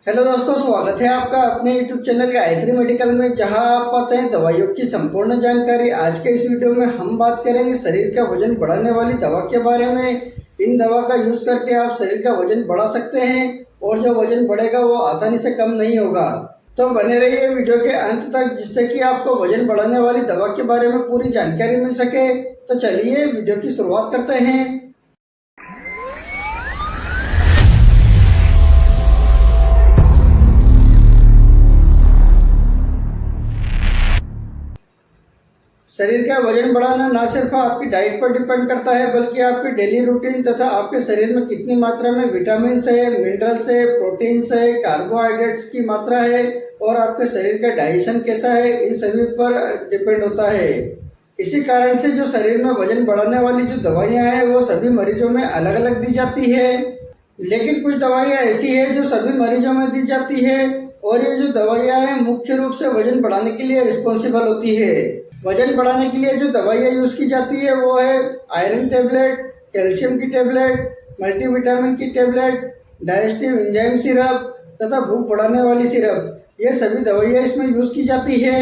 Hello दोस्तों, स्वागत है आपका अपने YouTube चैनल गायत्री मेडिकल में, जहां आप पाते हैं दवाइयों की संपूर्ण जानकारी। आज के इस वीडियो में हम बात करेंगे शरीर का वजन बढ़ाने वाली दवा के बारे में। इन दवा का यूज करके आप शरीर का वजन बढ़ा सकते हैं और जो वजन बढ़ेगा वो आसानी से कम नहीं होगा। तो बने रहिए वीडियो के अंत तक, जिससे कि आपको वजन बढ़ाने वाली दवा के बारे में पूरी जानकारी मिल सके। तो चलिए वीडियो की शुरुआत करते हैं। शरीर का वजन बढ़ाना ना सिर्फ आपकी डाइट पर डिपेंड करता है, बल्कि आपकी डेली रूटीन तथा आपके शरीर में कितनी मात्रा में विटामिन है, मिनरल्स है, प्रोटीन्स है, कार्बोहाइड्रेट्स की मात्रा है और आपके शरीर का डाइजेशन कैसा है, इन सभी पर डिपेंड होता है। इसी कारण से जो शरीर में वजन बढ़ाने वाली जो दवाइयाँ हैं वो सभी मरीजों में अलग अलग दी जाती है। लेकिन कुछ दवाइयाँ ऐसी है जो सभी मरीजों में दी जाती है और ये जो दवाइयाँ हैं मुख्य रूप से वजन बढ़ाने के लिए रिस्पॉन्सिबल होती है। वजन बढ़ाने के लिए जो दवाइयाँ यूज़ की जाती है वो है आयरन टेबलेट, कैल्शियम की टेबलेट, मल्टीविटामिन की टेबलेट, डाइजेस्टिव एंजाइम सिरप तथा भूख बढ़ाने वाली सिरप। ये सभी दवाइयाँ इसमें यूज़ की जाती है।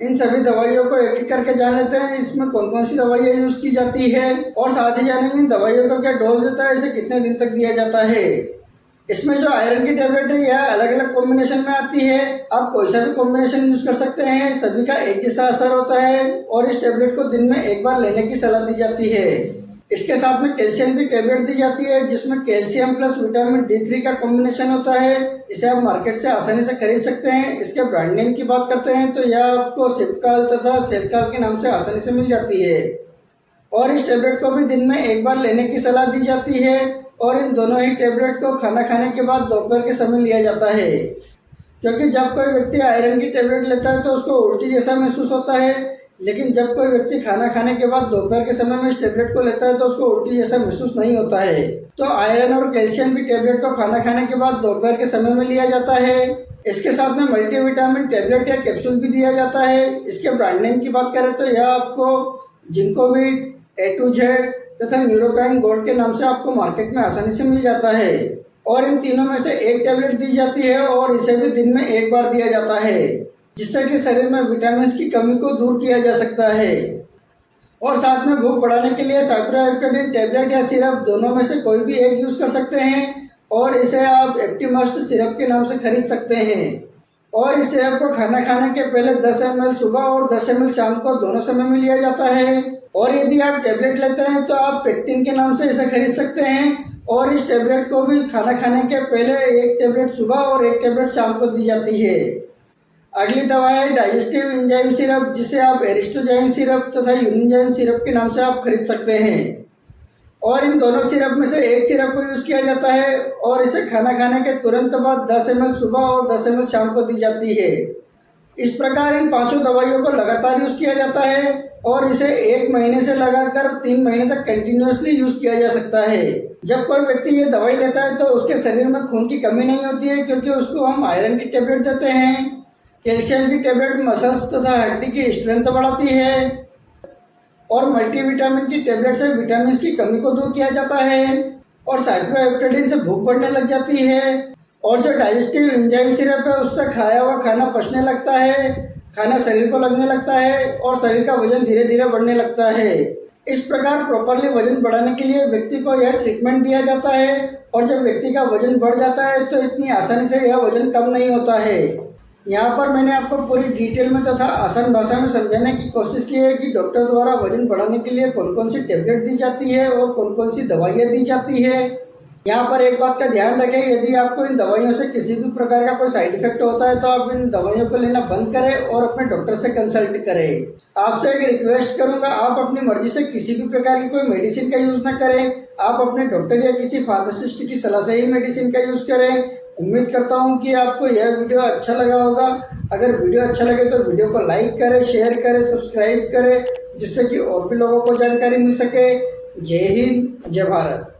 इन सभी दवाइयों को एक एक करके जान लेते हैं, इसमें कौन कौन सी दवाइयाँ यूज़ की जाती है और साथ ही जानेंगे इन दवाइयों का क्या डोज रहता है, इसे कितने दिन तक दिया जाता है। इसमें जो आयरन की टेबलेट है यह अलग अलग कॉम्बिनेशन में आती है। आप कोई सा भी कॉम्बिनेशन यूज कर सकते हैं, सभी का एक जैसा असर होता है और इस टेबलेट को दिन में एक बार लेने की सलाह दी जाती है। इसके साथ में कैल्शियम की टेबलेट दी जाती है, जिसमें कैल्शियम प्लस विटामिन D3 का कॉम्बिनेशन होता है। इसे आप मार्केट से आसानी से खरीद सकते हैं। इसके ब्रांड नेम की बात करते हैं तो यह आपको सिपकाल तथा सेलकाल के नाम से आसानी से मिल जाती है और इस टेबलेट को भी दिन में एक बार लेने की सलाह दी जाती है और इन दोनों ही टेबलेट को खाना खाने के बाद दोपहर के समय लिया जाता है। क्योंकि जब कोई व्यक्ति आयरन की टेबलेट लेता है तो उसको उल्टी जैसा महसूस होता है, लेकिन जब कोई व्यक्ति खाना खाने के बाद दोपहर के समय में इस टेबलेट को लेता है तो उसको उल्टी जैसा महसूस नहीं होता है। तो आयरन और कैल्शियम की टेबलेट को खाना खाने के बाद दोपहर के समय में लिया जाता है। इसके साथ में मल्टीविटामिन टेबलेट या कैप्सूल भी दिया जाता है। इसके ब्रांड नेम की बात करें तो यह आपको जिंकोविट, A2Z तथा न्यूरोकाइन गोल्ड के नाम से आपको मार्केट में आसानी से मिल जाता है और इन तीनों में से एक टेबलेट दी जाती है और इसे भी दिन में एक बार दिया जाता है, जिससे कि शरीर में विटामिन की कमी को दूर किया जा सकता है। और साथ में भूख बढ़ाने के लिए साइप्रोहेप्टेडिन टेबलेट या सिरप दोनों में से कोई भी एक यूज कर सकते हैं और इसे आप एक्टिमस्ट सिरप के नाम से खरीद सकते हैं। और इस सिरप को खाना खाने के पहले 10 ml सुबह और 10 ml शाम को दोनों समय में लिया जाता है। और यदि आप टेबलेट लेते हैं तो आप पेक्टिन के नाम से इसे खरीद सकते हैं और इस टेबलेट को भी खाना खाने के पहले एक टेबलेट सुबह और एक टेबलेट शाम को दी जाती है। अगली दवा है डाइजेस्टिव एंजाइम सिरप, जिसे आप एरिस्टोजाइम सिरप तथा यूनिजाइम सिरप के नाम से आप खरीद सकते हैं और इन दोनों सिरप में से एक सिरप को यूज़ किया जाता है और इसे खाना खाने के तुरंत बाद 10 ml सुबह और 10 ml शाम को दी जाती है। इस प्रकार इन पांचों दवाइयों को लगातार यूज़ किया जाता है और इसे 1 महीने से लगाकर 3 महीने तक कंटिन्यूअसली यूज़ किया जा सकता है। जब कोई व्यक्ति ये दवाई लेता है तो उसके शरीर में खून की कमी नहीं होती है, क्योंकि उसको हम आयरन की टेबलेट देते हैं। कैल्शियम की टेबलेट मसल्स तथा हड्डी की स्ट्रेंथ बढ़ाती है और मल्टीविटामिन की टेबलेट से विटामिन की कमी को दूर किया जाता है और साइप्रोहेप्टेडिन से भूख बढ़ने लग जाती है। और जो डाइजेस्टिव एंजाइम सिरप है उससे खाया हुआ खाना पचने लगता है, खाना शरीर को लगने लगता है और शरीर का वजन धीरे धीरे बढ़ने लगता है। इस प्रकार प्रॉपरली वजन बढ़ाने के लिए व्यक्ति को यह ट्रीटमेंट दिया जाता है और जब व्यक्ति का वजन बढ़ जाता है तो इतनी आसानी से यह वजन कम नहीं होता है। यहाँ पर मैंने आपको पूरी डिटेल में तथा आसान भाषा में समझाने की कोशिश की है कि डॉक्टर द्वारा वजन बढ़ाने के लिए कौन कौन सी टेबलेट दी जाती है और कौन कौन सी दवाइयाँ दी जाती है। यहाँ पर एक बात का ध्यान रखें, यदि आपको इन दवाइयों से किसी भी प्रकार का कोई साइड इफेक्ट होता है तो आप इन दवाइयों को लेना बंद करें और अपने डॉक्टर से कंसल्ट करें। आपसे एक रिक्वेस्ट करूंगा, आप अपनी मर्जी से किसी भी प्रकार की कोई मेडिसिन का यूज़ न करें। आप अपने डॉक्टर या किसी फार्मासिस्ट की सलाह से ही मेडिसिन का यूज़ करें। उम्मीद करता हूँ कि आपको यह वीडियो अच्छा लगा होगा। अगर वीडियो अच्छा लगे तो वीडियो को लाइक करें, शेयर करें, सब्सक्राइब करें, जिससे कि और भी लोगों को जानकारी मिल सके। जय हिंद, जय भारत।